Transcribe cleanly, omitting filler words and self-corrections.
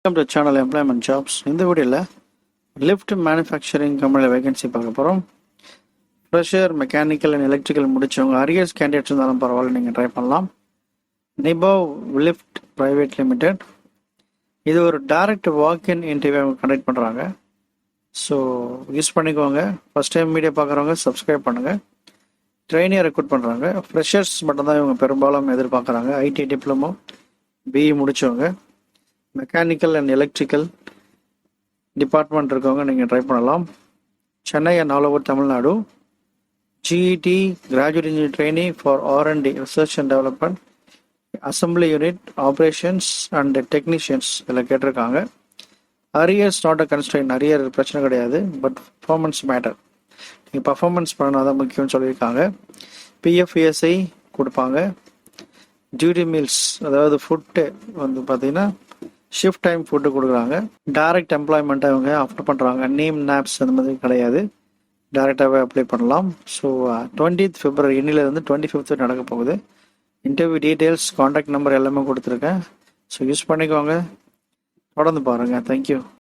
Welcome to channel employment jobs. இந்த வீடியோவில் lift manufacturing கம்பெனியில் வேகன்சி பார்க்க போகிறோம். ஃப்ரெஷர் மெக்கானிக்கல் அண்ட் எலக்ட்ரிக்கல் முடித்தவங்க அரியர்ஸ் கேண்டிடேட்ஸ் இருந்தாலும் பரவாயில்ல, நீங்கள் ட்ரை பண்ணலாம். நிபாவ் லிஃப்ட் ப்ரைவேட் லிமிடெட். இது ஒரு டைரக்ட் வாக்இன் இன்டர்வியூ கண்டக்ட் பண்ணுறாங்க. ஸோ யூஸ் பண்ணிக்கோங்க. ஃபஸ்ட் டைம் மீடியா பார்க்குறவங்க சப்ஸ்கிரைப் பண்ணுங்கள். ட்ரெயினியை ரெக்ரூட் பண்ணுறாங்க. ஃப்ரெஷர்ஸ் மட்டும்தான் இவங்க பெரும்பாலும் எதிர்பார்க்குறாங்க. ஐடி டிப்ளமோ, பிஇ முடித்தவங்க, மெக்கானிக்கல் அண்ட் எலக்ட்ரிக்கல் டிபார்ட்மெண்ட் இருக்கவங்க நீங்கள் ட்ரை பண்ணலாம். Chennai and all over Tamil Nadu. GET graduate engineer training for R&D research and development, assembly unit, operations and technicians இதில் கேட்டிருக்காங்க. Arrears not a constraint. Arrear பிரச்சனை கிடையாது, பட் பர்ஃபார்மன்ஸ் மேட்டர். நீங்கள் performance பண்ணால் தான் முக்கியம்னு சொல்லியிருக்காங்க. பிஎஃப்இஎஸ்ஐ கொடுப்பாங்க. டியூட்டி மீல்ஸ், அதாவது ஃபுட்டு வந்து பார்த்தீங்கன்னா ஷிஃப்ட் டைம் ஃபுட்டு கொடுக்குறாங்க. டைரக்ட் எம்ப்ளாய்மெண்ட்டை அவங்க ஆஃபர் பண்ணுறாங்க. நேம் நாப்ஸ் அந்த மாதிரி கிடையாது, டைரெக்டாகவே அப்ளை பண்ணலாம். ஸோ 20th February இன்னிலேருந்து 25th நடக்க போகுது. இன்டர்வியூ டீட்டெயில்ஸ், காண்டாக்ட் நம்பர் எல்லாமே கொடுத்துருக்கேன். ஸோ யூஸ் பண்ணிக்கோங்க. தொடர்ந்து பாருங்கள். தேங்க்யூ.